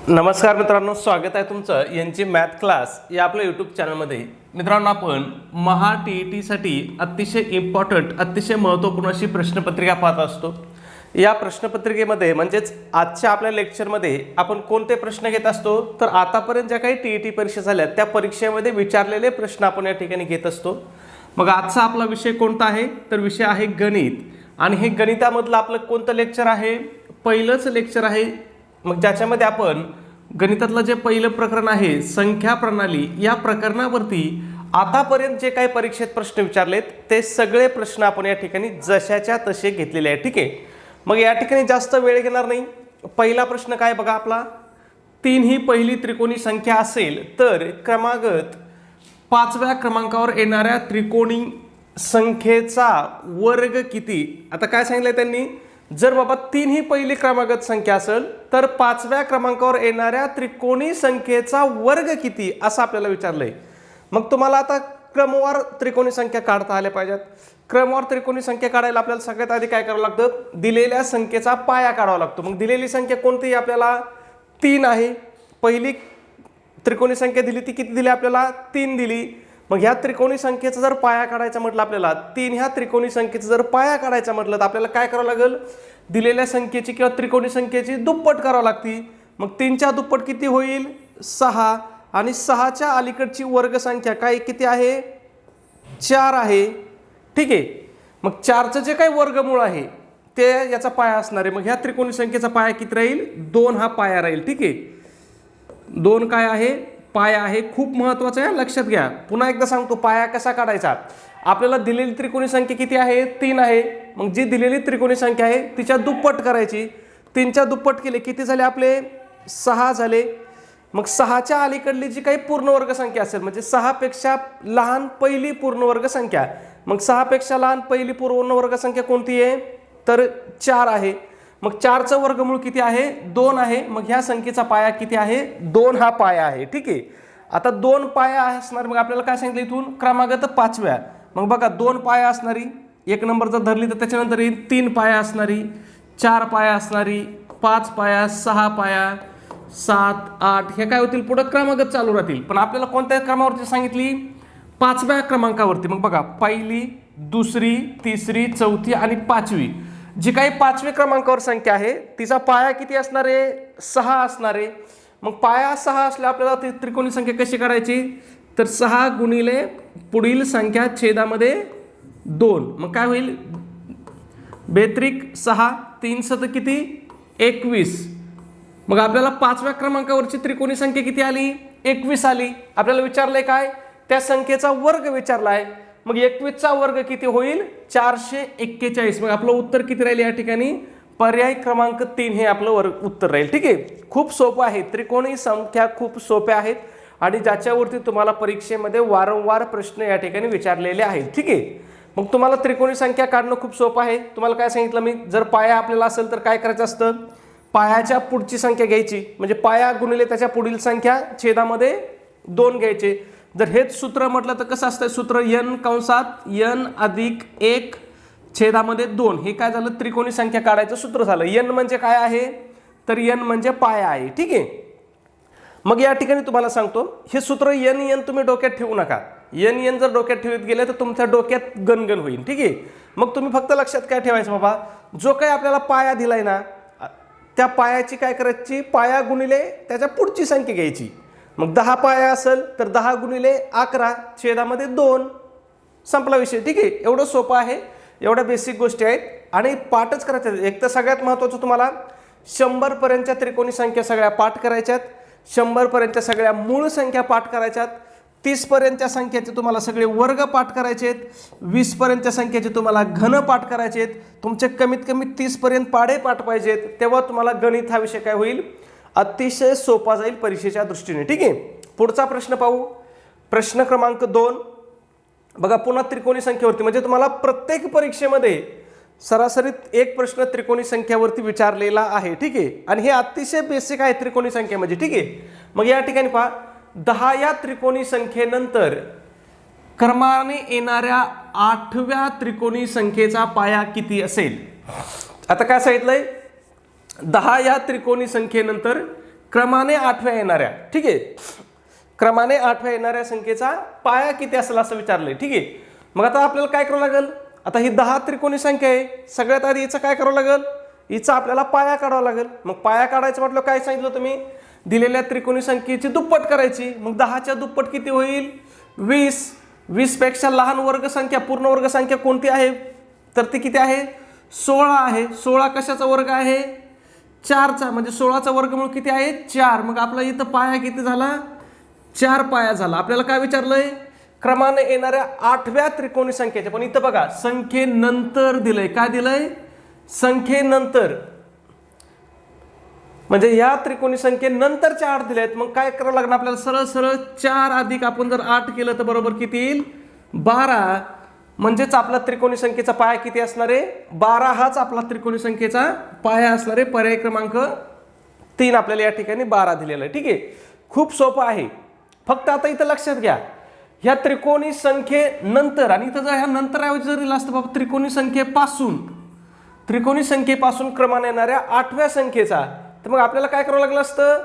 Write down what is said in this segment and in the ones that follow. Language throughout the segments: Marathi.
नमस्कार मित्रांनो, स्वागत आहे तुमचं यांची मॅथ क्लास या आपल्या यूट्यूब चॅनलमध्ये. मित्रांनो, आपण महा टी.ई.टीसाठी अतिशय इम्पॉर्टंट, अतिशय महत्त्वपूर्ण अशी प्रश्नपत्रिका पाहत असतो. या प्रश्नपत्रिकेमध्ये म्हणजेच आजच्या आपल्या लेक्चरमध्ये आपण कोणते प्रश्न घेत असतो, तर आतापर्यंत ज्या काही टी.ई.टी परीक्षा झाल्या त्या परीक्षेमध्ये विचारलेले प्रश्न आपण या ठिकाणी घेत असतो. मग आजचा आपला विषय कोणता आहे, तर विषय आहे गणित. आणि हे गणितामधलं आपलं कोणतं लेक्चर आहे, पहिलंच लेक्चर आहे. मग ज्याच्यामध्ये आपण गणितातलं जे पहिलं प्रकरण आहे संख्या प्रणाली, या प्रकरणावरती आतापर्यंत जे काही परीक्षेत प्रश्न विचारलेत ते सगळे प्रश्न आपण या ठिकाणी जशाच्या तसे घेतलेले आहेत. ठीक आहे, मग या ठिकाणी जास्त वेळ घेणार नाही. पहिला प्रश्न काय बघा आपला, 3 ही पहिली त्रिकोणी संख्या असेल तर क्रमागत 5व्या क्रमांकावर येणाऱ्या त्रिकोणी संख्येचा वर्ग किती. आता काय सांगितलंय त्यांनी, जर बाबा 3 ही पहिली क्रमागत संख्या असेल तर 5व्या क्रमांकावर येणाऱ्या त्रिकोणी संख्येचा वर्ग किती असं आपल्याला विचारलंय. मग तुम्हाला आता क्रमवार त्रिकोणी संख्या काढता आल्या पाहिजेत. क्रमवार त्रिकोणी संख्या काढायला आपल्याला सगळ्यात आधी काय करावं लागतं, दिलेल्या संख्येचा पाया काढावा लागतो. मग दिलेली संख्या कोणती आपल्याला 3 आहे. पहिली त्रिकोणी संख्या दिली ती किती दिली आपल्याला, 3 दिली. मग ह्या त्रिकोणी संख्येचा जर पाया काढायचा म्हटलं आपल्याला, 3 ह्या त्रिकोणी संख्येचा जर पाया काढायचा म्हटलं तर आपल्याला काय करावं लागेल, दिलेल्या संख्येची किंवा त्रिकोणी संख्येची दुप्पट करावं लागते. मग 3च्या दुप्पट किती होईल, 6. आणि 6च्या अलीकडची वर्गसंख्या काय किती आहे, 4 आहे. ठीक आहे, मग 4चं जे काही वर्गमूळ आहे ते याचा पाया असणार आहे. मग ह्या त्रिकोणी संख्येचा पाया किती राहील, 2 हा पाया राहील. ठीक आहे, 2 काय आहे, पाया आहे. खूप महत्त्वाचं आहे, लक्षात घ्या. पुन्हा एकदा सांगतो पाया कसा काढायचा. आपल्याला दिलेली त्रिकोणी संख्या किती आहे, 3 आहे. मग जी दिलेली त्रिकोणी संख्या आहे तिच्या दुप्पट करायची. 3च्या दुप्पट केले किती झाले आपले, 6 झाले. मग 6च्या अलीकडली जी काही पूर्णवर्ग संख्या असेल, म्हणजे 6 पेक्षा लहान पहिली पूर्णवर्ग संख्या, मग 6 पेक्षा लहान पहिली पूर्णवर्ग संख्या कोणती आहे, तर 4 आहे. मग 4चं वर्गमूळ किती आहे, 2 आहे. मग ह्या संख्येचा पाया किती आहे, 2 हा पाया आहे. ठीक आहे, आता 2 पाया असणार. मग आपल्याला काय सांगितलं इथून, क्रमागत 5व्या. मग बघा 2 पाया असणारी, 1 नंबर जर धरली तर त्याच्यानंतर 3 पाया असणारी, 4 पाया असणारी, 5 पाया, 6 पाया, 7, 8 हे काय होतील, पुढे क्रमागत चालू राहतील. पण आपल्याला कोणत्या क्रमावरती सांगितली, 5व्या क्रमांकावरती. मग बघा पहिली, दुसरी, तिसरी, चौथी आणि 5वी जी काही 5व्या क्रमांकावर संख्या आहे तिचा पाया किती असणार आहे, 6 असणार आहे. मग पाया 6 असल्या आपल्याला ती त्रिकोणी संख्या कशी काढायची, तर 6 गुणिले पुढील संख्या छेदामध्ये 2. मग काय होईल, 42, 6, 3 7 किती, 21. मग आपल्याला 5व्या क्रमांकावरची त्रिकोणी संख्या किती आली, 21 आली. आपल्याला विचारलंय काय, त्या संख्येचा वर्ग विचारला आहे. मग 21चा वर्ग किती होईल, 441. मग आपलं उत्तर किती राहील या ठिकाणी, पर्याय क्रमांक 3 हे आपलं उत्तर राहील. ठीक आहे, खूप सोपं आहे. त्रिकोणी संख्या खूप सोप्या आहेत आणि ज्याच्यावरती तुम्हाला परीक्षेमध्ये वारंवार प्रश्न या ठिकाणी विचारलेले आहेत. ठीक आहे, मग तुम्हाला त्रिकोणी संख्या काढणं खूप सोपं आहे. तुम्हाला काय सांगितलं मी, जर पाया आपल्याला असेल तर काय करायचं असतं, पायाच्या पुढची संख्या घ्यायची, म्हणजे पाया गुणिले त्याच्या पुढील संख्या छेदामध्ये 2 घ्यायचे. जर हेच सूत्र म्हटलं तर कसं असतं सूत्र, n कंसात n अधिक 1 छेदामध्ये 2. हे काय झालं, त्रिकोणी संख्या काढायचं सूत्र झालं. n म्हणजे काय आहे, तर n म्हणजे पाया आहे. ठीक आहे, मग या ठिकाणी तुम्हाला सांगतो हे सूत्र n तुम्ही डोक्यात ठेवू नका. n जर डोक्यात ठेवत गेले तर तुमच्या डोक्यात गणगण होईल. ठीक आहे, मग तुम्ही फक्त लक्षात काय ठेवायचं, बाबा जो काही आपल्याला पाया दिलाय ना त्या पायाची काय करायची, पाया गुणिले त्याच्या पुढची संख्या घ्यायची. मग 10 पाया असेल तर 10 गुणिले 11 छेदामध्ये 2, संपला विषय. ठीक आहे, एवढं सोपं आहे. एवढ्या बेसिक गोष्टी आहेत आणि पाठच करायच्या. एक तर सगळ्यात महत्त्वाचं तुम्हाला 100 पर्यंतच्या त्रिकोणी संख्या सगळ्या पाठ करायच्यात, 100 पर्यंतच्या सगळ्या मूळ संख्या पाठ करायच्यात, 30 पर्यंतच्या संख्येचे तुम्हाला सगळे वर्ग पाठ करायचे आहेत, 20 पर्यंतच्या संख्येचे तुम्हाला घन पाठ करायचे आहेत. तुमचे कमीत कमी 30 पर्यंत पाढे पाठ पाहिजेत. तेव्हा तुम्हाला गणित हा विषय काय होईल, अतिशय सोपा जाईल परीक्षेच्या दृष्टीने. ठीक आहे, पुढचा प्रश्न पाहू. प्रश्न क्रमांक 2 बघा, पुन्हा त्रिकोणी संख्येवरती, म्हणजे तुम्हाला प्रत्येक परीक्षेमध्ये सरासरीत एक प्रश्न त्रिकोणी संख्यावरती विचारलेला आहे. ठीक आहे, आणि हे अतिशय बेसिक आहे त्रिकोणी संख्या म्हणजे. ठीक आहे, मग या ठिकाणी पहा, 10 या त्रिकोणी संख्येनंतर क्रमाने येणाऱ्या 8व्या त्रिकोणी संख्येचा पाया किती असेल. आता काय सांगितलंय, 10 या त्रिकोणी संख्येनंतर क्रमाने 8व्या येणाऱ्या, ठीक आहे, क्रमाने 8व्या येणाऱ्या संख्येचा पाया किती असेल असं विचारलंय, ठीक आहे. मग आता आपल्याला काय करावं लागेल, आता ही 10 त्रिकोणी संख्या आहे, सगळ्यात आधी हिचं काय करावं लागेल, हिचा आपल्याला पाया काढावा लागेल. मग पाया काढायचं म्हटलं काय सांगितलं तुम्ही, दिलेल्या त्रिकोणी संख्येची दुप्पट करायची. मग 10च्या दुप्पट किती होईल, 20. 20 पेक्षा लहान वर्गसंख्या पूर्ण वर्गसंख्या कोणती आहे, तर ती किती आहे, 16 आहे. 16 कशाचा वर्ग आहे, 4चा, म्हणजे 16चा वर्गमूळ किती आहे, 4. मग आपला इथं पाया किती झाला, 4 पाया झाला. आपल्याला काय विचारलंय, क्रमाने येणाऱ्या 8व्या त्रिकोणी संख्येचे, पण इथं बघा संख्येनंतर दिलंय, काय दिलंय, संख्येनंतर, म्हणजे या त्रिकोणी संख्येनंतरचे 8 दिले आहेत. मग काय करावं लागणार आपल्याला, सरळ सरळ 4 अधिक आपण जर 8 केलं तर बरोबर किती येईल, 12. म्हणजेच आपला त्रिकोणी संख्येचा पाया किती असणार आहे, 12 हाच आपला त्रिकोणी संख्येचा पाया असणार आहे. पर्याय क्रमांक 3 आपल्याला या ठिकाणी 12 दिलेला आहे, ठीक आहे. खूप सोपं आहे. फक्त आता इथं लक्षात घ्या, ह्या त्रिकोणी संख्येनंतर, आणि इथं जर ह्या नंतर ऐवजी जर दिलं असतं बाबा त्रिकोणी संख्येपासून क्रमाने येणाऱ्या 8व्या संख्येचा, तर मग आपल्याला काय करावं लागलं असतं,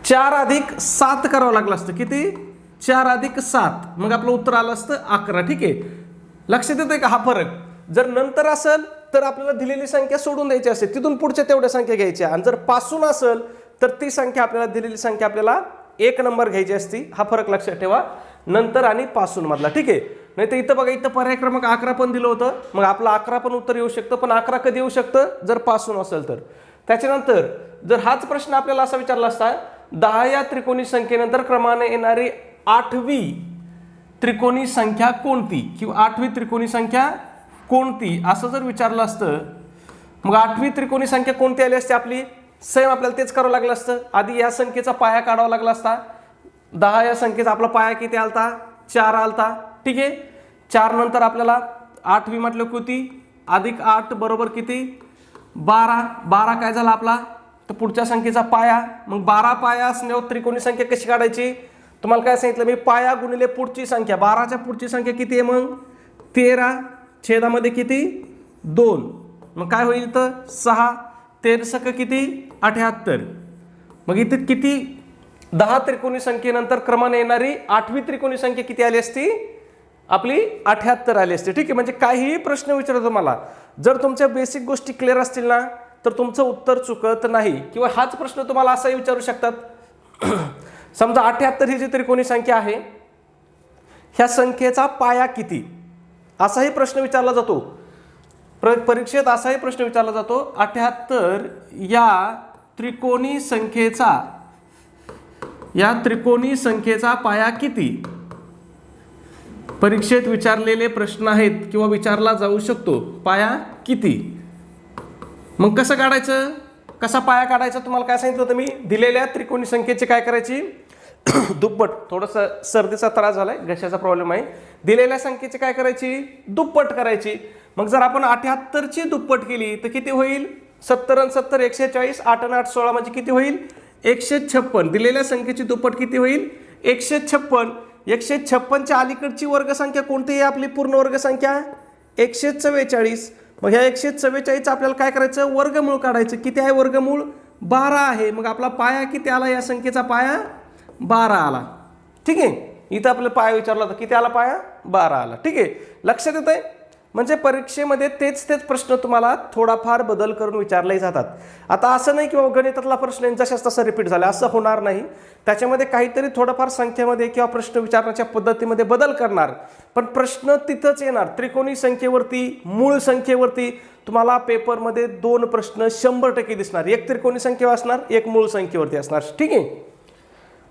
4 अधिक 7 करावं लागलं असतं. किती, 4 अधिक 7. मग आपलं उत्तर आलं असतं 11, ठीक आहे. लक्षात येतंय का हा फरक. जर नंतर असेल तर आपल्याला दिलेली संख्या सोडून द्यायची असते, तिथून पुढच्या तेवढ्या संख्या घ्यायच्या. आणि जर पासून असेल तर ती संख्या आपल्याला दिलेली संख्या आपल्याला 1 नंबर घ्यायची असती. हा फरक लक्षात ठेवा, नंतर आणि पासून मधला, ठीक आहे. नाही तर इथं बघा, इथं पर्याय क्रमांक 11 पण दिलं होतं, मग आपलं 11 पण उत्तर येऊ शकतं. पण 11 कधी येऊ शकतं, जर पासून असेल तर. त्याच्यानंतर जर हाच प्रश्न आपल्याला असा विचारला असता, 10 या त्रिकोणी संख्येनंतर क्रमाने येणारी 8वी त्रिकोणी संख्या कोणती, किंवा 8वी त्रिकोणी संख्या कोणती, असं जर विचारलं असतं, मग 8वी त्रिकोणी संख्या कोणती आली असते आपली, सेम आपल्याला तेच करावं लागलं असतं. आधी या संख्येचा पाया काढावा लागला असता. 10 या संख्येचा आपला पाया किती आलता, 4 आलता, ठीक आहे. 4 नंतर आपल्याला 8वी म्हटलं किती, अधिक 8 बरोबर किती, 12. 12 काय झाला आपला, तर पुढच्या संख्येचा पाया. मग 12 पाया असल्यावर त्रिकोणी संख्या कशी काढायची, तुम्हाला काय सांगितलं मी, पाया गुणिले पुढची संख्या. 12च्या पुढची संख्या किती आहे, मग 13, छेदामध्ये किती, 2. मग काय होईल तर 6, 13 किती, 78. मग इथे किती, 10 त्रिकोणी संख्येनंतर क्रमाने येणारी 8वी त्रिकोणी संख्या किती आली असती, आपली 78 आली असते, ठीक आहे. म्हणजे काहीही प्रश्न विचारतो तुम्हाला, जर तुमच्या बेसिक गोष्टी क्लिअर असतील ना, तर तुमचं उत्तर चुकत नाही. किंवा हाच प्रश्न तुम्हाला असाही विचारू शकतात, समजा 78 ही जी त्रिकोणी संख्या आहे, ह्या संख्येचा पाया किती, असाही प्रश्न विचारला जातो परीक्षेत. असाही प्रश्न विचारला जातो, 78 या त्रिकोणी संख्येचा पाया किती. परीक्षेत विचारलेले प्रश्न आहेत किंवा विचारला जाऊ शकतो, पाया किती. मग कसं काढायचं, कसा पाया काढायचा, तुम्हाला काय सांगितलं होतं मी, दिलेल्या त्रिकोणी संख्येची काय करायची, दुप्पट. थोडंसं सर्दीचा त्रास झालाय, घशाचा प्रॉब्लेम आहे. दिलेल्या संख्येची काय करायची, दुप्पट करायची. मग जर आपण 78ची दुप्पट केली तर किती होईल, 70 आणि 70 140, 8 आणि 8 16, म्हणजे किती होईल, 156. दिलेल्या संख्येची दुप्पट किती होईल, 156. 156च्या अलीकडची वर्गसंख्या कोणती आहे आपली, पूर्ण वर्गसंख्या 144. मग ह्या 144 आपल्याला काय करायचं, वर्गमूळ काढायचं. किती आहे वर्गमूळ, 12 आहे. मग आपला पाया किती आला, या संख्येचा पाया 12 आला, ठीक आहे. इथं आपल्याला पाया विचारला होता, किती आला पाया, 12 आला, ठीक आहे. लक्षात येत आहे. म्हणजे परीक्षेमध्ये तेच प्रश्न तुम्हाला थोडाफार बदल करून विचारले जातात. आता असं नाही की गणितातला प्रश्न जशाच तसा रिपीट झाला, असं होणार नाही. त्याच्यामध्ये काहीतरी थोडंफार संख्येमध्ये किंवा प्रश्न विचारण्याच्या पद्धतीमध्ये बदल करणार, पण प्रश्न तिथंच येणार. त्रिकोणी संख्येवरती, मूळ संख्येवरती तुम्हाला पेपरमध्ये 2 प्रश्न 100% दिसणार. एक त्रिकोणी संख्या असणार, एक मूळ संख्येवरती असणार, ठीक आहे.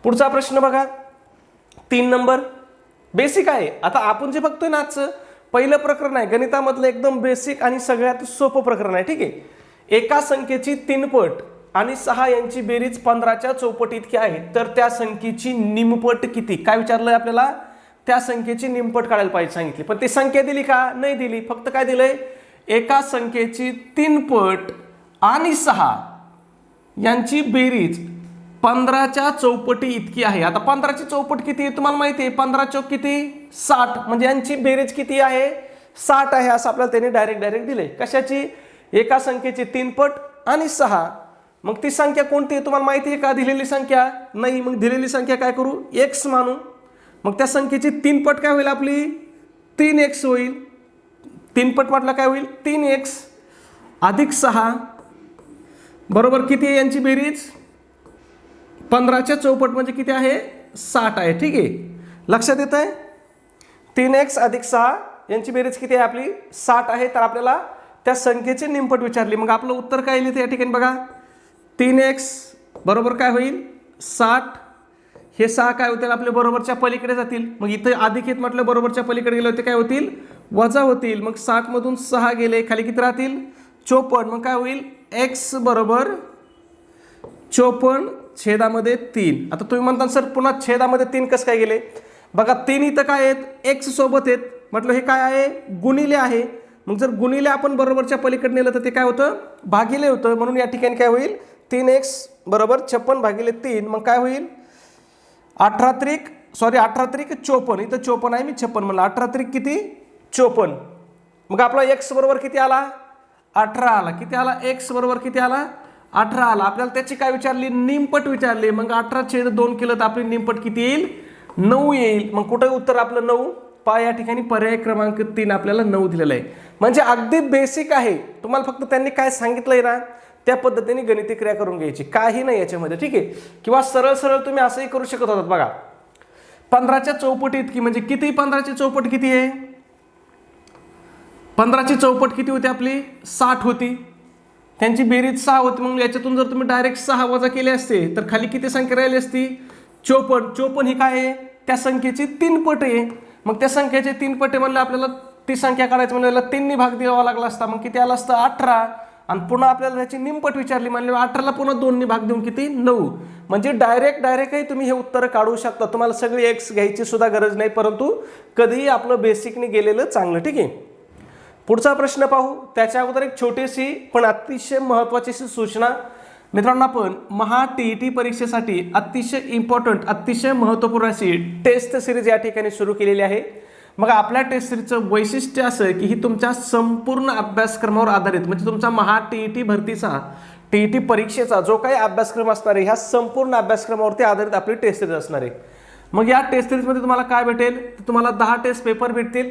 पुढचा प्रश्न बघा, 3 नंबर, बेसिक आहे. आता आपण जे बघतोय ना, आजचं पहिलं प्रकरण आहे गणितामधलं, एकदम बेसिक आणि सगळ्यात सोपं प्रकरण आहे, ठीक आहे. एका संख्येची 3 पट आणि 6 यांची बेरीज 15च्या चौपट इतकी आहे, तर त्या संख्येची निमपट किती. काय विचारलंय आपल्याला, त्या संख्येची निमपट काढायला पाहिजे सांगितली. पण ती संख्या दिली का, नाही दिली. फक्त काय दिलंय, एका संख्येची 3 पट आणि 6 यांची बेरीज 15च्या चौपटी इतकी आहे. आता 15ची चौपट किती आहे तुम्हाला माहिती आहे, 15 चौक किती, 60. म्हणजे यांची बेरीज किती आहे, 60 आहे. असं आपल्याला त्यांनी डायरेक्ट दिले. कशाची, एका संख्येची 3 पट आणि 6 मग ती संख्या कोणती आहे तुम्हाला माहिती आहे का? दिलेली संख्या नाही. मग दिलेली संख्या काय करू? एक्स मानू. मग त्या संख्येची 3 पट काय होईल आपली? 3x होईल. 3 पट म्हटलं काय होईल? 3x अधिक 6 बरोबर किती आहे यांची बेरीज? 15च्या चौपट म्हणजे किती आहे? 60 आहे. ठीक आहे, लक्षात येत आहे? 3x अधिक 6 यांची बेरीज किती आहे आपली? 60 आहे. तर आपल्याला त्या संख्येचे निमपट विचारली. मग आपलं उत्तर काय येईल या ठिकाणी बघा. 3x बरोबर काय होईल? 60. हे 6 काय होतील आपले? बरोबरच्या पलीकडे जातील. मग इथे अधिक येत म्हटलं बरोबरच्या पलीकडे गेले होते काय होतील? वजा होतील. मग 60 मधून 6 गेले, खाली किती राहतील? 54. मग काय होईल? x बरोबर 54 छेदामध्ये 3. आता तुम्ही म्हणता सर पुन्हा छेदामध्ये 3 कसं काय गेले? बघा 3 इथं काय आहेत? x सोबत आहेत. म्हटलं हे काय आहे? गुणिले आहे. मग जर गुणिले आपण बरोबरच्या पलीकडे नेलं तर ते काय होतं? भागिले होतं. म्हणून या ठिकाणी काय होईल? 3x बरोबर 56 भागिले 3. मग काय होईल? 18 त्रिक 54. इथं 54 आहे, मी 56 म्हणलं. 18 त्रिक किती? 54. मग आपला x बरोबर किती आला? 18 आला. किती आला? x बरोबर किती आला? 18 आला. आपल्याला त्याची काय विचारली? निमपट विचारली. मग 18/2 केलं तर आपली निमपट किती येईल? 9 येईल. मग कुठे उत्तर आपलं 9? या ठिकाणी पर्याय क्रमांक 3 आपल्याला 9 दिलेला आहे. म्हणजे अगदी बेसिक आहे. तुम्हाला फक्त त्यांनी काय सांगितलंय ना त्या पद्धतीने गणिती क्रिया करून घ्यायची, काही नाही याच्यामध्ये. ठीक आहे, किंवा सरळ सरळ तुम्ही असंही करू शकत होतात. बघा 15च्या चौपट इतकी म्हणजे किती? 15ची चौपट किती आहे? 15ची चौपट किती होती आपली? 60 होती. त्यांची बेरीज 6 होती. मग याच्यातून जर तुम्ही डायरेक्ट 6 वजा केले असते तर खाली किती संख्या राहिली असती? 54. 54 ही काय आहे? त्या संख्येची 3 पट आहे. मग त्या संख्येचे 3 पट आहे म्हणलं आपल्याला ती संख्या काढायची म्हणजे 3 ने भाग द्यावा लागला असता. मग किती आला असतं? 18. आणि पुन्हा आपल्याला त्याची निमपट विचारली म्हणजे 18ला पुन्हा 2 ने भाग देऊन किती? 9. म्हणजे डायरेक्टही तुम्ही हे उत्तर काढू शकता. तुम्हाला सगळी एक्स घ्यायची सुद्धा गरज नाही, परंतु कधीही आपलं बेसिकने गेलेलं चांगलं. ठीक आहे, पुढचा प्रश्न पाहू. त्याच्या अगोदर एक छोटीशी पण अतिशय महत्त्वाची सूचना. मित्रांनो, आपण महा TET परीक्षेसाठी अतिशय इम्पॉर्टंट, अतिशय महत्त्वपूर्ण अशी टेस्ट सिरीज या ठिकाणी सुरू केलेली आहे. मग आपल्या टेस्ट सिरीजचं वैशिष्ट्य असं आहे की ही तुमच्या संपूर्ण अभ्यासक्रमावर आधारित, म्हणजे तुमचा महा TET भरतीचा TET परीक्षेचा जो काही अभ्यासक्रम असणार आहे ह्या संपूर्ण अभ्यासक्रमावरती आधारित आपली टेस्ट सिरीज असणार आहे. मग या टेस्ट सिरीजमध्ये तुम्हाला काय भेटेल? तुम्हाला 10 टेस्ट पेपर भेटतील.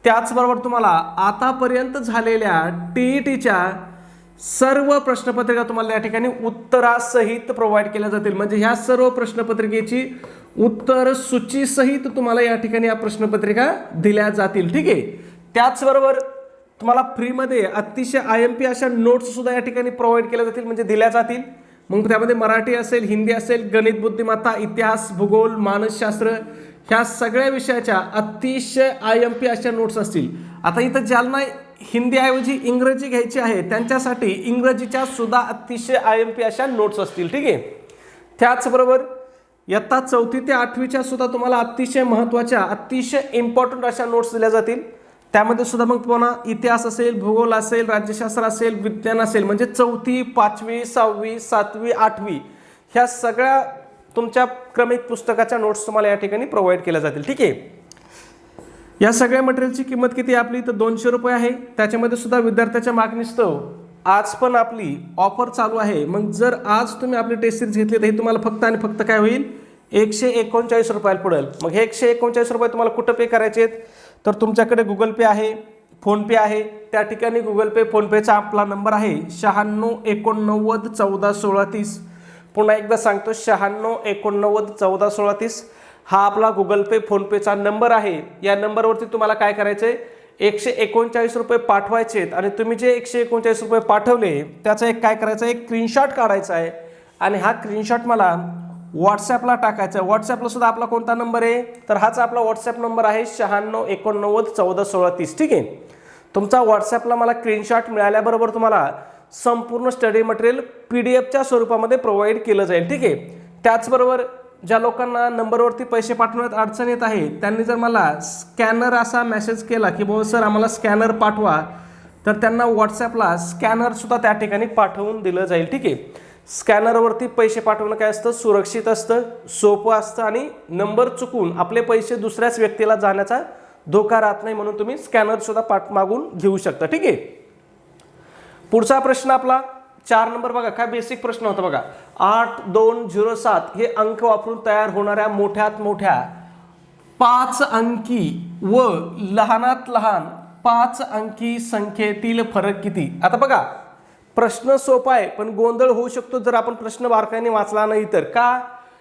त्याचबरोबर तुम्हाला आतापर्यंत झालेल्या TETच्या सर्व प्रश्नपत्रिका तुम्हाला या ठिकाणी उत्तरासहित प्रोव्हाइड केल्या जातील. म्हणजे ह्या सर्व प्रश्नपत्रिकेची उत्तर सूचीसहित तुम्हाला या ठिकाणी या प्रश्नपत्रिका दिल्या जातील. ठीक आहे, त्याचबरोबर तुम्हाला फ्रीमध्ये अतिशय IMP अशा नोट्स सुद्धा या ठिकाणी प्रोव्हाइड केल्या जातील, म्हणजे दिल्या जातील. मग त्यामध्ये मराठी असेल, हिंदी असेल, गणित बुद्धिमत्ता, इतिहास, भूगोल, मानसशास्त्र ह्या सगळ्या विषयाच्या अतिशय IMP अशा नोट्स असतील. आता इथं ज्यांना हिंदीऐवजी इंग्रजी घ्यायची आहे त्यांच्यासाठी इंग्रजीच्या सुद्धा अतिशय IMP अशा नोट्स असतील. ठीक आहे, त्याचबरोबर इयत्ता 4थी ते 8वीच्या सुद्धा तुम्हाला अतिशय महत्त्वाच्या, अतिशय इम्पॉर्टंट अशा नोट्स दिल्या जातील. त्यामध्ये सुद्धा मग तुम्हाला इतिहास असेल, भूगोल असेल, राज्यशास्त्र असेल, विज्ञान असेल, म्हणजे 4थी, 5वी, 6वी, 7वी, 8वी ह्या सगळ्या तुमच्या क्रमिक पुस्तकाच्या नोट्स तुम्हाला या ठिकाणी प्रोव्हाइड केल्या जातील. ठीक आहे, या सगळ्या मटेरियलची किंमत किती आपली? तर 200 रुपये आहे. त्याच्यामध्ये सुद्धा विद्यार्थ्याच्या मागणीस्तव आज पण आपली ऑफर चालू आहे. मग जर आज तुम्ही आपली टेस्ट सिरीज घेतली तर हे तुम्हाला फक्त आणि फक्त काय होईल? 139 रुपयाला पडेल. मग हे 139 रुपये तुम्हाला कुठं पे करायचे आहेत? तर तुमच्याकडे गुगल पे आहे, फोनपे आहे. त्या ठिकाणी गुगल पे, फोनपेचा आपला नंबर आहे 96 89 14 16 30. पुन्हा एकदा सांगतो 96 89 14 16 30 हा आपला गुगल पे, फोनपेचा नंबर आहे. या नंबरवरती तुम्हाला काय करायचं आहे? 139 रुपये पाठवायचे आहेत. आणि तुम्ही जे 139 रुपये पाठवले त्याचा एक काय करायचं आहे? एक स्क्रीनशॉट काढायचा आहे आणि हा स्क्रीनशॉट मला व्हॉट्सॲपला टाकायचा आहे. व्हॉट्सॲपला सुद्धा आपला कोणता नंबर आहे? तर हाच आपला व्हॉट्सॲप नंबर आहे 96 89 14 16 30. ठीक आहे, तुमचा व्हॉट्सॲपला मला स्क्रीनशॉट मिळाल्याबरोबर तुम्हाला संपूर्ण स्टडी मटेरियल PDF च्या स्वरूपामध्ये प्रोव्हाइड केलं जाईल. ठीक आहे, त्याचबरोबर ज्या लोकांना नंबरवरती पैसे पाठवण्यात अडचण येत आहे त्यांनी जर मला स्कॅनर असा मेसेज केला की बाबा सर आम्हाला स्कॅनर पाठवा, तर त्यांना व्हॉट्सॲपला स्कॅनर सुद्धा त्या ठिकाणी पाठवून दिलं जाईल. ठीक आहे, स्कॅनरवरती पैसे पाठवणं काय असतं? सुरक्षित असतं, सोपं असतं आणि नंबर चुकून आपले पैसे दुसऱ्याच व्यक्तीला जाण्याचा धोका राहत नाही. म्हणून तुम्ही स्कॅनर सुद्धा मागून घेऊ शकता. ठीक आहे, पुढचा प्रश्न आपला 4 नंबर बघा, काय बेसिक प्रश्न होता बघा. 8207 हे अंक वापरून तयार होणाऱ्या मोठ्यात मोठ्या 5 अंकी व लहानात लहान 5 अंकी संख्येतील फरक किती. आता बघा प्रश्न सोपा आहे पण गोंधळ होऊ शकतो जर आपण प्रश्न बारकाईने वाचला नाही तर. का,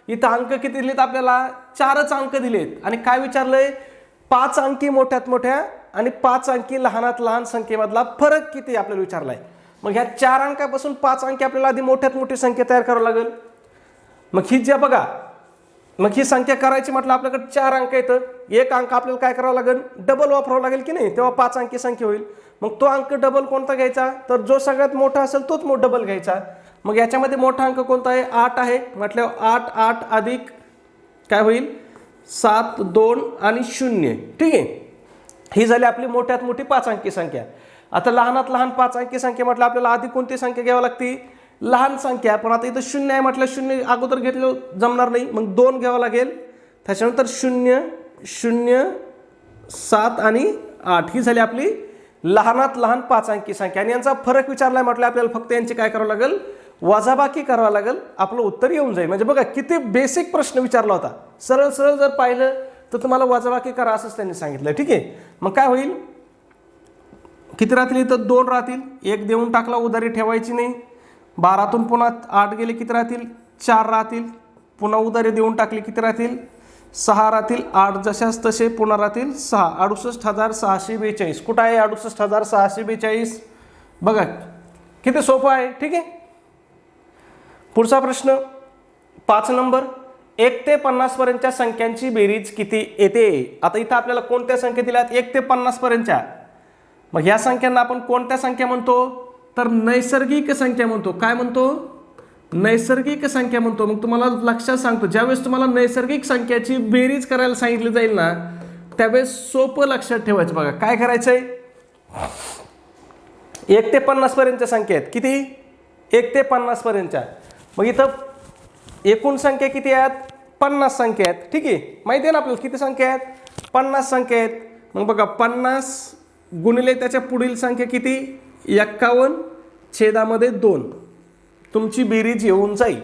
इथं अंक किती दिलेत आपल्याला, 4च अंक दिलेत आणि काय विचारलंय, 5 अंकी मोठ्यात मोठ्या आणि 5 अंकी लहानात लहान संख्येमधला फरक किती आपल्याला विचारलाय. मग ह्या 4 अंकापासून 5 अंकी आपल्याला आधी मोठ्यात मोठी संख्या तयार करावी लागेल. मग ही ज्या बघा, मग ही संख्या करायची म्हटलं आपल्याकडे 4 अंक येतं, एक अंक आपल्याला काय करावं लागेल, डबल वापरावं लागेल की नाही, तेव्हा 5 अंकी संख्या होईल. मग तो अंक डबल कोणता घ्यायचा, तर जो सगळ्यात मोठा असेल तोच डबल घ्यायचा. मग याच्यामध्ये मोठा अंक कोणता आहे, 8 आहे म्हटल्यावर 8 8 अधिक काय होईल 7 2 आणि 0. ठीक आहे, ही झाली आपली मोठ्यात मोठी 5 अंकी संख्या. आता लहानात लहान 5 अंकी संख्या म्हटलं आपल्याला आधी कोणती संख्या घ्यावी लागते, लहान संख्या. पण आता इथं 0 आहे म्हटलं 0 अगोदर घेतलं जमणार नाही, मग 2 घ्यावं लागेल. त्याच्यानंतर 0 0 7 आणि 8 ही झाली आपली लहानात लहान 5 अंकी संख्या. आणि यांचा फरक विचारलाय म्हटलं आपल्याला फक्त यांची काय करावं लागेल, वजाबाकी करावं लागेल, आपलं उत्तर येऊन जाईल. म्हणजे बघा किती बेसिक प्रश्न विचारला होता. सरळ सरळ जर पाहिलं तर तुम्हाला वजाबाकी करा असंच त्यांनी सांगितलं. ठीक आहे, मग काय होईल, किती राहतील, तर 2 राहतील, 1 देऊन टाकला उधारी ठेवायची नाही. 12तून पुन्हा 8 गेले किती राहतील, 4 राहतील, पुन्हा उधारी देऊन टाकली किती राहतील, 6 राहतील. 8 जशाच तसे पुन्हा राहतील 6. 68,642. कुठं आहे 68,642, बघा किती सोपं आहे. ठीक आहे, पुढचा प्रश्न 5 नंबर, 1 ते 50 पर्यंतच्या संख्यांची बेरीज किती येते. आता इथं आपल्याला कोणत्या संख्या दिल्यात, 1 ते 50 पर्यंतच्या. मग ह्या संख्यांना आपण कोणत्या संख्या म्हणतो, तर नैसर्गिक संख्या म्हणतो. काय म्हणतो, नैसर्गिक संख्या म्हणतो. मग तुम्हाला लक्षात सांगतो, ज्यावेळेस तुम्हाला नैसर्गिक संख्याची बेरीज करायला सांगितली जाईल ना, त्यावेळेस सोपं लक्षात ठेवायचं. बघा काय करायचंय, 1 ते 50 पर्यंतच्या संख्या आहेत किती, 1 ते 50 पर्यंतच्या. मग इथं एकूण संख्या किती आहेत, 50 संख्या आहेत. ठीक आहे, माहिती आहे ना आपल्याला किती संख्या आहेत, 50 संख्या आहेत. मग बघा 50 गुणिले त्याच्या पुढील संख्या किती, 51 छेदामध्ये 2, तुमची बेरीज येऊन जाईल.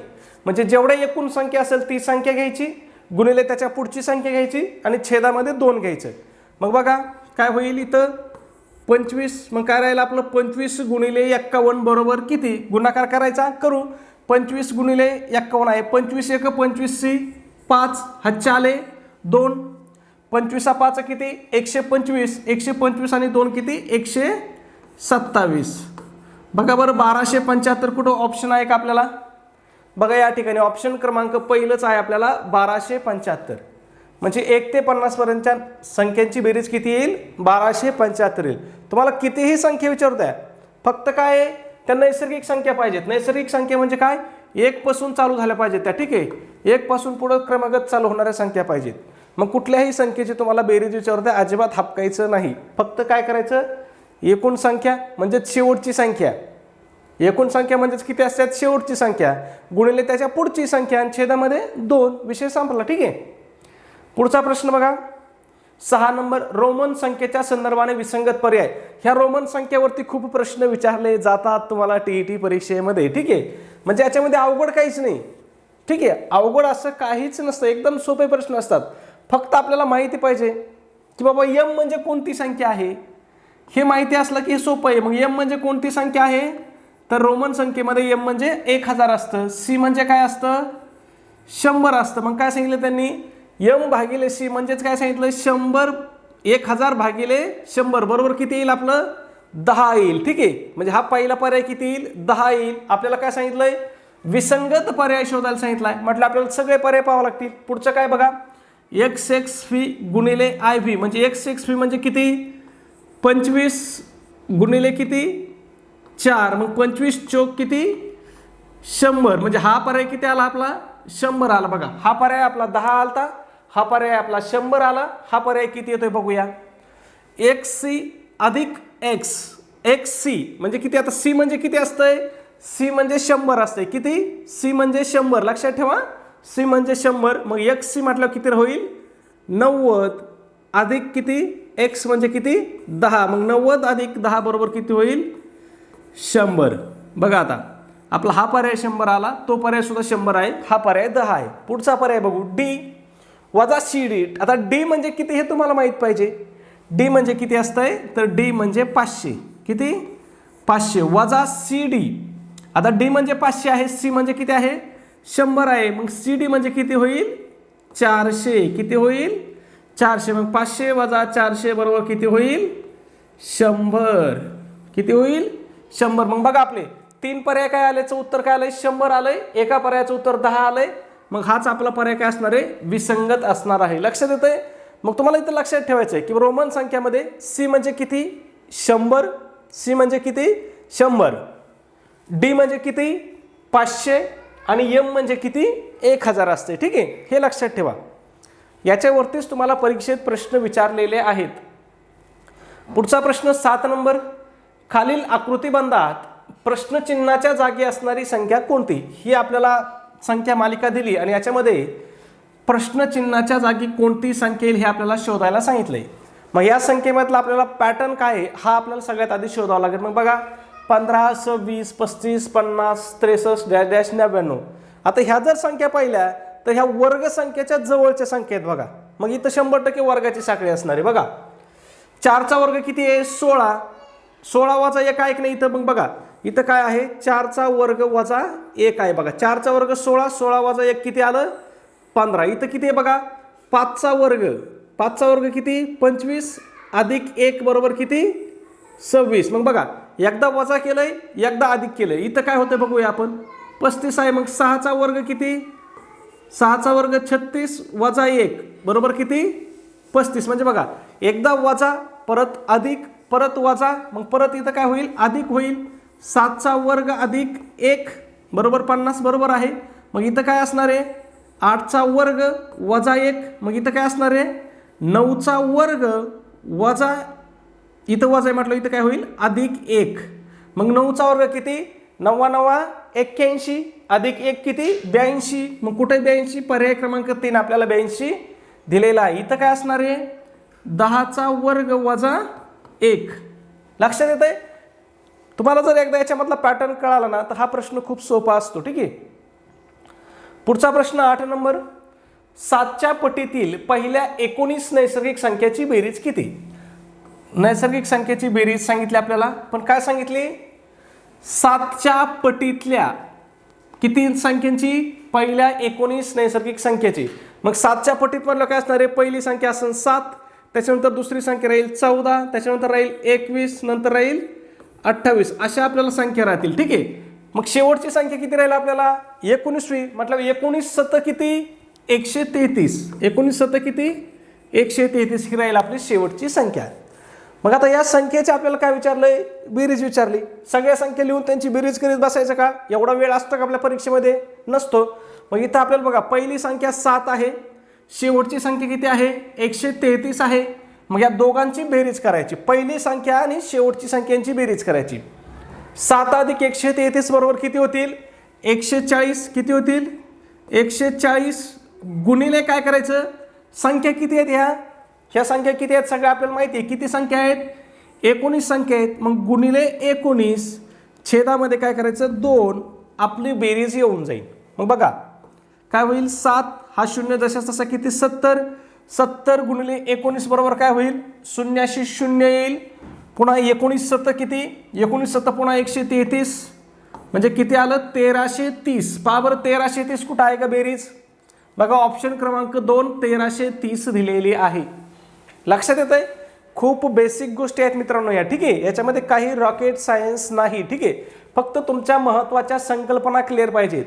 म्हणजे जेवढ्या एकूण संख्या असेल ती संख्या घ्यायची, गुणिले त्याच्या पुढची संख्या घ्यायची आणि छेदामध्ये 2 घ्यायचं. मग बघा काय होईल, इथं 25. मग काय राहील आपलं, 25 गुणिले 51 बरोबर किती, गुणाकार करायचा, करू. 25 गुणिले 51 आहे, 25 1 25 5, हातचे आले 2, 25 5 किती 125, 125 आणि 2 किती 127. बघा बरं 1275 कुठं ऑप्शन आहे का आपल्याला, बघा या ठिकाणी ऑप्शन क्रमांक पहिलंच आहे आपल्याला 1275. म्हणजे 1 ते 50 पर्यंतच्या संख्यांची बेरीज किती येईल, 1275 येईल. तुम्हाला कितीही संख्या विचारू द्या, फक्त काय आहे, त्या नैसर्गिक संख्या पाहिजेत. नैसर्गिक संख्या म्हणजे काय, 1 पासून चालू झाल्या पाहिजेत त्या. ठीक आहे, 1 पासून पुढे क्रमागत चालू होणाऱ्या संख्या पाहिजेत. मग कुठल्याही संख्येची तुम्हाला बेरीज विचारू द्या, अजिबात हापकायचं नाही. फक्त काय करायचं, एकूण संख्या म्हणजे शेवटची संख्या, एकूण संख्या म्हणजेच किती असतात, शेवटची संख्या गुणिले त्याच्या पुढची संख्या आणि छेदामध्ये 2, विषय संपला. ठीक आहे, पुढचा प्रश्न बघा 6 नंबर, रोमन संख्येच्या संदर्भाने विसंगत पर्याय. ह्या रोमन संख्येवरती खूप प्रश्न विचारले जातात तुम्हाला टीईटी परीक्षेमध्ये. ठीक आहे, म्हणजे याच्यामध्ये अवघड काहीच नाही. ठीक आहे, अवघड असं काहीच नसतं, एकदम सोपे प्रश्न असतात. फक्त आपल्याला माहिती पाहिजे की बाबा यम म्हणजे कोणती संख्या आहे, हे माहिती असलं की हे सोपं आहे. मग यम म्हणजे कोणती संख्या आहे, तर रोमन संख्येमध्ये यम म्हणजे 1000 असतं, सी म्हणजे काय असतं 100 असतं. मग काय सांगितलं त्यांनी, यम भागिले सी म्हणजेच काय सांगितलं 100, 1000 भागिले 100 बरोबर किती येईल आपलं 10 येईल. ठीक आहे, म्हणजे हा पहिला पर्याय किती येईल 10 येईल. आपल्याला काय सांगितलंय, विसंगत पर्याय शोधायला सांगितलाय, म्हटलं आपल्याला सगळे पर्याय पाहावे लागतील. पुढचं काय बघा, XXV गुणिले IV म्हणजे XXV म्हणजे किती 25 गुणिले किती 4, मग 25 चौक किती 100, म्हणजे हा पर्याय किती आला आपला 100 आला. बघा हा पर्याय आपला 10 आलता, हा पर्याय आपला 100 आला. हा पर्याय किती येतोय बघूया, XC अधिक X, XC म्हणजे किती, आता C म्हणजे किती असतंय, C म्हणजे 100 असतंय. किती, C म्हणजे 100, लक्षात ठेवा C म्हणजे 100. मग XC म्हटलं किती होईल 90 अधिक किती X म्हणजे किती 10, मग 90 अधिक 10 बरोबर किती होईल 100. बघा आता आपला हा पर्याय 100 आला, तो पर्याय सुद्धा 100 आहे, हा पर्याय 10 आहे. पुढचा पर्याय बघू, डी वजा सी डी. आता डी म्हणजे किती हे तुम्हाला माहित पाहिजे. डी म्हणजे किती असतंय, तर डी म्हणजे 500. किती? 500 वजा सी डी. आता डी म्हणजे 500 आहे, सी म्हणजे किती आहे, 100 आहे. मग सी डी म्हणजे किती होईल, 400. किती होईल, 400. मग 500 वजा 400 बरोबर किती होईल, 100. किती होईल, 100. मग बघा आपले 3 पर्याय काय आल्याचं उत्तर काय आलंय, 100 आलंय. एका पर्यायाचं उत्तर 10 आलंय. मग हाच आपला पर्याय काय असणार आहे, विसंगत असणार आहे. लक्षात येतंय. मग तुम्हाला इथं लक्षात ठेवायचं आहे की रोमन संख्यामध्ये सी म्हणजे किती, 100. सी म्हणजे किती, 100. डी म्हणजे किती, 500. आणि एम म्हणजे किती, 1000 असते. ठीक आहे, हे लक्षात ठेवा. याच्यावरतीच तुम्हाला परीक्षेत प्रश्न विचारलेले आहेत. पुढचा प्रश्न 7 नंबर. खालील आकृतिबंधात प्रश्नचिन्हाच्या जागी असणारी संख्या कोणती. ही आपल्याला संख्या मालिका दिली आणि याच्यामध्ये प्रश्नचिन्हाच्या जागी कोणती संख्या येईल हे आपल्याला शोधायला सांगितलंय. मग या संख्येमधला आपल्याला पॅटर्न काय आहे हा आपल्याला सगळ्यात आधी शोधावा लागेल. मग बघा 15, 26, 35, 50, 63, डॅश डॅश 99. आता ह्या जर संख्या पाहिल्या तर ह्या वर्ग संख्येच्या जवळच्या संख्या आहेत बघा. मग इथं 100% वर्गाची साखळी असणार आहे. बघा 4चा वर्ग किती आहे, 16. 16 वजा 1 आहे की नाही इथं. मग बघा इथं काय आहे, 4चा वर्ग वजा 1 आहे. बघा 4चा वर्ग 16, 16 वजा 1 किती आलं, 15. इथं किती आहे बघा, 5चा वर्ग. 5चा वर्ग किती, 25 अधिक 1 बरोबर किती, 26. मग बघा एकदा वजा केलंय, एकदा अधिक केलंय. इथं काय होतं बघूया आपण, 35 आहे. मग 6चा वर्ग किती, 6चा वर्ग 36 वजा 1 बरोबर किती, 35. म्हणजे बघा एकदा वजा, परत अधिक, परत वजा, मग परत इथं काय होईल, अधिक होईल. 7चा वर्ग अधिक 1 बरोबर 50 बरोबर आहे. मग इथं काय असणार आहे, 8चा वर्ग वजा 1. मग इथं काय असणार आहे, 9चा वर्ग वजा, इथं वजा म्हटलं इथं काय होईल, अधिक 1. मग 9चा वर्ग किती, 9 9 81 अधिक 1 किती, 82. मग कुठे 82, पर्याय क्रमांक 3 आपल्याला 82 दिलेला आहे. इथं काय असणार आहे, 10चा वर्ग वजा 1. लक्षात येतंय. तुम्हाला जर एकदा याच्यामधला पॅटर्न कळाला ना तर हा प्रश्न खूप सोपा असतो. ठीक आहे. पुढचा प्रश्न 8 नंबर. 7च्या पटीतील पहिल्या 19 नैसर्गिक संख्येची बेरीज किती. नैसर्गिक संख्येची बेरीज सांगितली आपल्याला, पण काय सांगितली, 7च्या पटीतल्या किती संख्यांची, पहिल्या 19 नैसर्गिक संख्येची. मग 7च्या पटीत म्हटलं काय असणार आहे, पहिली संख्या असेल 7, त्याच्यानंतर दुसरी संख्या राहील 14, त्याच्यानंतर राहील 21, नंतर राहील 28. अशा आपल्याला संख्या राहतील. ठीक आहे. मग शेवटची संख्या किती राहील आपल्याला, 19वी. मतलब 19 7 किती, 133. 19 7 किती, 133 ही राहील आपली शेवटची संख्या. मग आता या संख्येचे आपल्याला काय विचारलंय, बेरीज विचारली. सगळ्या संख्या लिहून त्यांची बेरीज करीत बसायचं का, एवढा वेळ असतो का आपल्या परीक्षेमध्ये, नसतो. मग इथं आपल्याला बघा पहिली संख्या 7 आहे, शेवटची संख्या किती आहे, 133 आहे. मग या दोघांची बेरीज करायची, पहिली संख्या आणि शेवटची संख्यांची बेरीज करायची. 7 अधिक 133 बरोबर किती होतील, 140. किती होतील, 140 गुणिले काय करायचं, संख्या किती आहेत, ह्या संख्या किती आहेत सगळ्या आपल्याला माहिती आहे. किती संख्या आहेत, 19 संख्या आहेत. मग गुणिले 19 छेदामध्ये काय करायचं, 2. आपली बेरीज येऊन जाईल. मग बघा काय होईल, 7 हा 0 जशास तसा किती, 70. 70 गुणिले 19 बरोबर काय होईल, 0शी 0 येईल. पुन्हा 19 7 किती, 19 7 पुन्हा 133 म्हणजे किती आलं, 1330. पहा बरं 1330 कुठं आहे का बेरीज, बघा ऑप्शन क्रमांक 2 1330 दिलेली आहे. लक्षात येतंय. खूप बेसिक गोष्टी आहेत मित्रांनो या. ठीक आहे. याच्यामध्ये काही रॉकेट सायन्स नाही. ठीक आहे. फक्त तुमच्या महत्त्वाच्या संकल्पना क्लिअर पाहिजेत.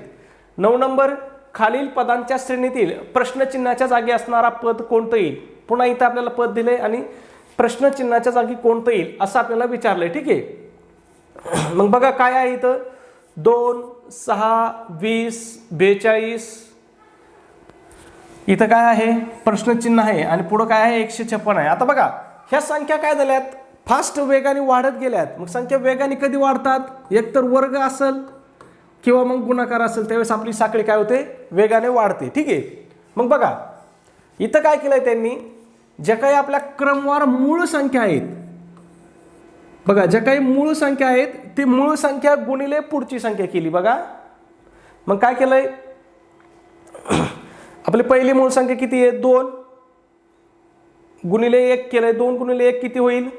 9 नंबर. खालील पदांच्या श्रेणीतील प्रश्नचिन्हाच्या जागी असणारा पद कोणतं येईल. पुन्हा इथं आपल्याला पद दिले आणि प्रश्नचिन्हाच्या जागी कोणतं येईल असं आपल्याला विचारलंय. ठीक आहे. मग बघा काय आहे इथं, 2 6 20 42. इथं काय आहे, प्रश्नचिन्ह आहे आणि पुढं काय आहे, 156 आहे. आता बघा ह्या संख्या काय झाल्यात, फास्ट वेगाने वाढत गेल्यात. मग संख्या वेगाने कधी वाढतात, एकतर वर्ग असेल किंवा मग गुणाकार असेल, त्यावेळेस आपली साखळी काय होते, वेगाने वाढते. ठीक आहे. मग बघा इथं काय केलंय त्यांनी, ज्या काही आपल्या क्रमवार मूळ संख्या आहेत बघा ज्या काही मूळ संख्या आहेत ती मूळ संख्या गुणिले पुढची संख्या केली बघा. मग काय केलंय, आपली पहिली मूळ संख्या किती आहे 2 गुणिले 1 केलंय. 2 गुणिले 1 किती होईल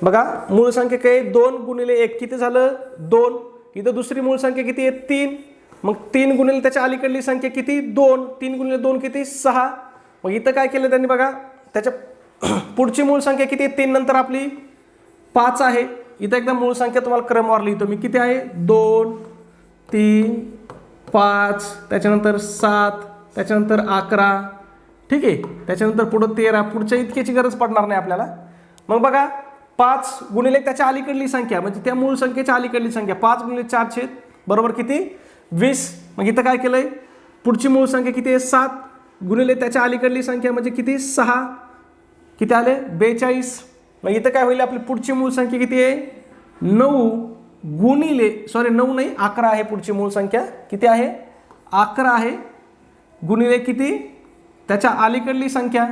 बघा, मूळ संख्या काय 2 गुणिले 1 किती झालं 2. इथं दुसरी मूळ संख्या किती आहे 3. मग 3 गुणिले त्याच्या अलीकडली संख्या किती 2. 3 गुणिले 2 किती 6. मग इथं काय केलं त्यांनी बघा, त्याच्या पुढची मूळ संख्या किती आहे 3 नंतर आपली 5 आहे. इथं एकदा मूळ संख्या तुम्हाला क्रमवार लिहितो मी, किती आहे 2 3 5 त्याच्यानंतर 7 त्याच्यानंतर 11 ठीक आहे. त्याच्यानंतर पुढं 13, पुढच्या इतक्याची गरज पडणार नाही आपल्याला. मग बघा 5 गुणिले त्याच्या अलीकडली संख्या म्हणजे त्या मूळ संख्येच्या अलीकडली संख्या 5 गुणिले 4 बरोबर किती 20. मग इथं काय केलंय, पुढची मूळ संख्या किती आहे 7 गुणिले त्याच्या अलीकडली संख्या म्हणजे किती 6 किती आले 42. मग इथं काय होईल, आपली पुढची मूळ संख्या किती आहे 9 गुणिले 9 नाही 11 आहे. पुढची मूळ संख्या किती आहे 11 आहे गुणिले किती त्याच्या अलीकडली संख्या.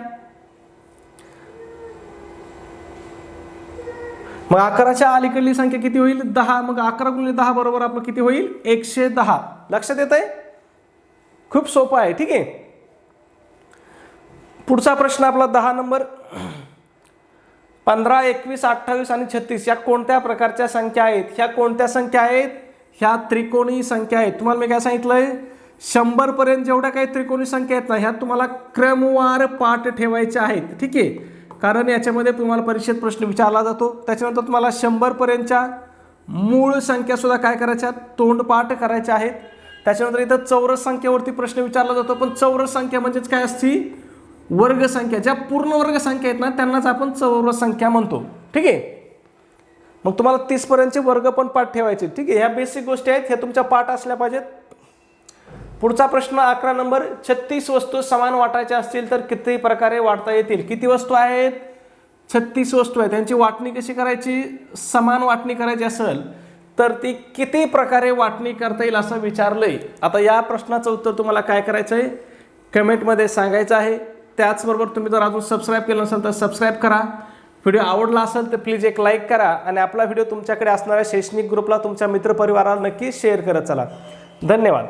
मग 11च्या अलीकडली संख्या किती होईल 10. मग 11 गुणिले 10 बरोबर आपलं किती होईल 110. लक्षात येत आहे, खूप सोपं आहे. ठीक आहे. पुढचा प्रश्न आपला 10 नंबर. 15 21 28 आणि 36 या कोणत्या प्रकारच्या संख्या आहेत. ह्या कोणत्या संख्या आहेत, ह्या त्रिकोणी संख्या आहेत. तुम्हाला मी काय सांगितलंय 100 पर्यंत जेवढ्या काही त्रिकोणी संख्या आहेत ना ह्या तुम्हाला क्रमवार पाठ ठेवायच्या आहेत. ठीक आहे, कारण याच्यामध्ये तुम्हाला परीक्षेत प्रश्न विचारला जातो. त्याच्यानंतर तुम्हाला 100 पर्यंतच्या मूळ संख्या सुद्धा काय करायच्या तोंडपाठ करायच्या आहेत. त्याच्यानंतर इथं चौरस संख्येवरती प्रश्न विचारला जातो, पण चौरस संख्या म्हणजेच काय असती वर्ग संख्या. ज्या पूर्ण वर्ग संख्या आहेत ना त्यांनाच आपण चौरस संख्या म्हणतो. ठीक आहे. मग तुम्हाला 30 पर्यंतचे वर्ग पण पाठ ठेवायचे. ठीक आहे, ह्या बेसिक गोष्टी आहेत, हे तुमच्या पाठ असल्या पाहिजेत. पुढचा प्रश्न 11 नंबर. 36 वस्तू समान वाटायच्या असतील तर किती प्रकारे वाटता येतील. किती वस्तू आहेत 36 वस्तू आहेत. त्यांची वाटणी कशी करायची, समान वाटणी करायची असेल तर ती किती प्रकारे वाटणी करता येईल असं विचारलंय. आता या प्रश्नाचं उत्तर तुम्हाला काय करायचं आहे कमेंटमध्ये सांगायचं आहे. त्याचबरोबर तुम्ही जर अजून सबस्क्राईब केलं नसेल तर सबस्क्राईब करा. व्हिडिओ आवडला असेल तर प्लीज एक लाईक करा आणि आपला व्हिडिओ तुमच्याकडे असणाऱ्या शैक्षणिक ग्रुपला तुमच्या मित्रपरिवाराला नक्की शेअर करत चला. धन्यवाद.